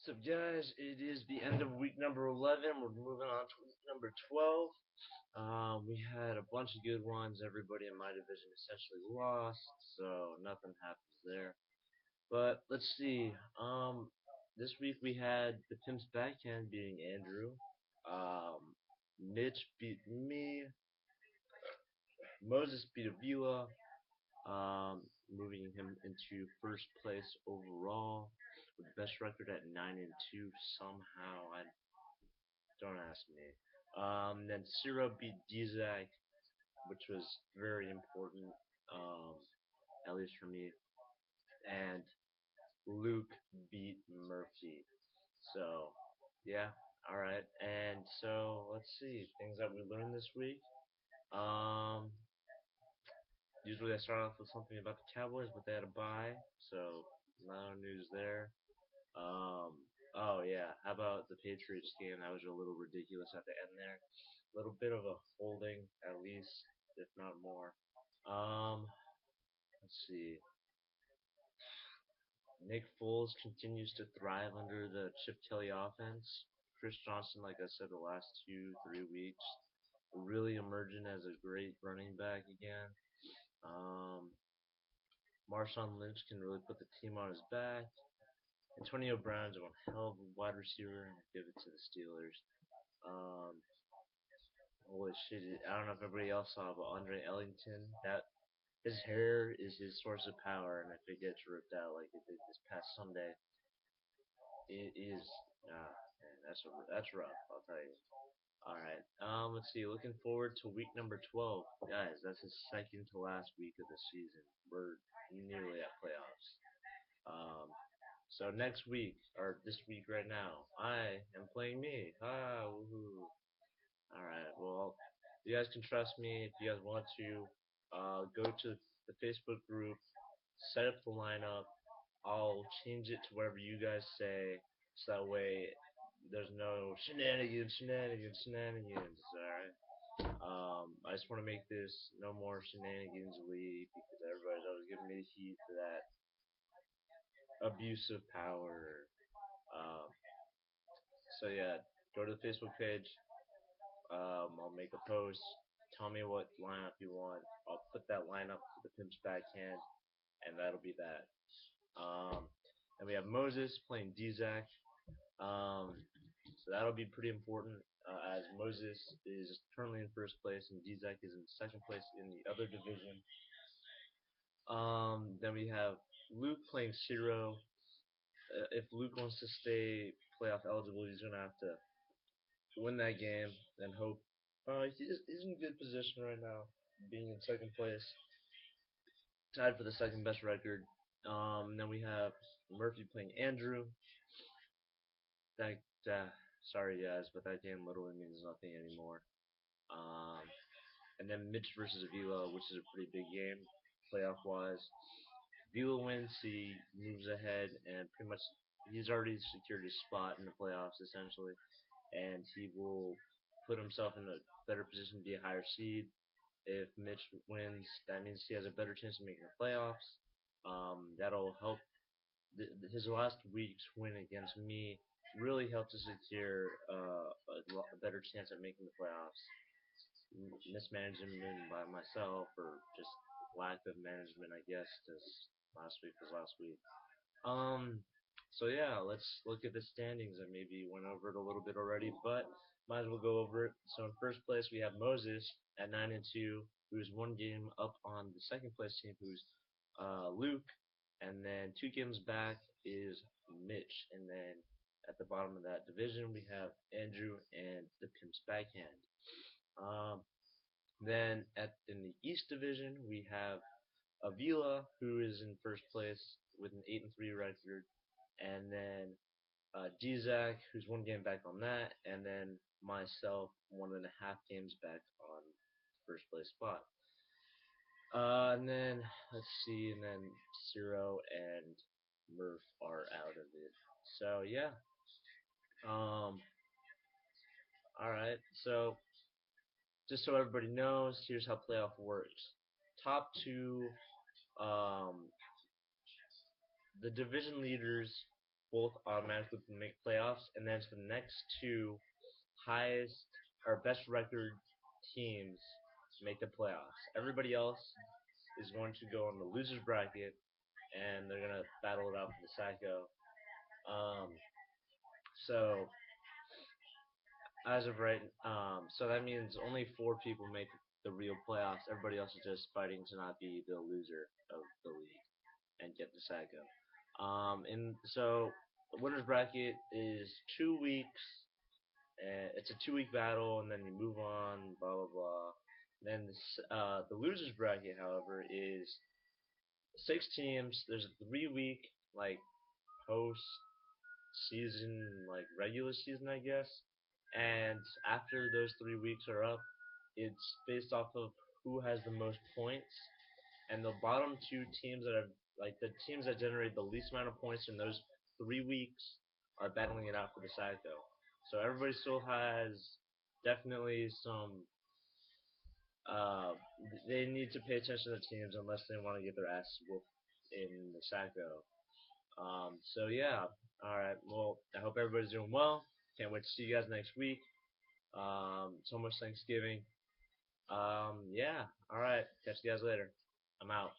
So guys, it is the end of week number 11. We're moving on to week number 12. We had a bunch of good ones. Everybody in my division essentially lost, so nothing happens there. But let's see. This week we had the Pimp's Backhand beating Andrew. Um, Mitch beat me. Moses beat Avila, moving him into first place overall with the best record at 9-2 somehow. I don't ask me. Then Ciro beat Dizak, which was very important, um, at least for me. And Luke beat Murphy. So, yeah, all right. And so let's see things that we learned this week. Um, Usually I start off with something about the Cowboys, but they had a bye, so no news there. Um, oh yeah, how about the Patriots game? That was a little ridiculous at the end there. A little bit of a holding, at least, if not more. Um, let's see. Nick Foles continues to thrive under the Chip Kelly offense. Chris Johnson, like I said, the last 2, 3 weeks, really emerging as a great running back again. Um, Marshawn Lynch can really put the team on his back. Antonio Brown's one hell of a wide receiver, and I give it to the Steelers. Um, Holy shit! I don't know if everybody else saw, but Andre Ellington, that his hair is his source of power, and if it gets ripped out like it did this past Sunday, it is man, that's rough. I'll tell you. All right. Let's see. Looking forward to week number 12, guys. That's the second to last week of the season. We're nearly at playoffs. Um, So next week, or this week right now, I am playing me. Ah, woohoo. Alright, well, you guys can trust me if you guys want to. Go to the Facebook group, set up the lineup. I'll change it to whatever you guys say, so that way there's no shenanigans, alright? I just want to make this no more shenanigans league because everybody's always giving me the heat for that abuse of power. Um, So yeah, go to the Facebook page. I'll make a post. Tell me what lineup you want. I'll put that lineup for the Pimp's Backhand, and that'll be that. Um, and we have Moses playing Dzak. So that'll be pretty important as Moses is currently in first place and Dzak is in second place in the other division. Then we have Luke playing Ciro. If Luke wants to stay playoff eligible, he's gonna have to win that game, then hope. He's in good position right now, being in second place, tied for the second best record. Then we have Murphy playing Andrew. That, sorry guys, but that game literally means nothing anymore. Um, and then Mitch versus Avila, which is a pretty big game, playoff wise. Avila wins, he moves ahead, and pretty much he's already secured his spot in the playoffs essentially, and he will put himself in a better position to be a higher seed. If Mitch wins, that means he has a better chance of making the playoffs. That'll help. His last week's win against me really helped to secure a better chance at making the playoffs. Mismanagement by myself, or just lack of management, I guess, because last week was last week. Um, so yeah, let's look at the standings. I maybe went over it a little bit already, but might as well go over it. So in first place we have Moses at 9-2, who's one game up on the second place team, who's Luke, and then 2 games back is Mitch, and then at the bottom of that division we have Andrew and the Pimp's Backhand. Um, then in the East Division we have Avila, who is in first place with an 8-3 record, and then Dzak, who's 1 game back on that, and then myself 1.5 games back on first place spot. And then let's see, and then Ciro and Murph are out of it. So yeah. All right. So just so everybody knows, here's how playoff works. Top two, um, the division leaders both automatically make playoffs, and then for the next two highest or best record teams make the playoffs. Everybody else is going to go on the losers bracket, and they're gonna battle it out for the Psycho. Um, so as of right, so that means only four people make the real playoffs. Everybody else is just fighting to not be the loser of the league and get the Psycho. And so the winners bracket is 2 weeks. It's a 2 week battle, and then you move on. Blah blah blah. Then the losers bracket, however, is 6 teams. There's a 3 week like post season, like regular season, I guess. And after those 3 weeks are up, it's based off of who has the most points, and the bottom two teams that have like the teams that generate the least amount of points in those 3 weeks are battling it out for the Psycho. So everybody still has definitely some. Uh, they need to pay attention to teams unless they want to get their ass whooped in the Psycho. So yeah, all right. Well, I hope everybody's doing well. Can't wait to see you guys next week. It's almost Thanksgiving. Yeah. All right. Catch you guys later. I'm out.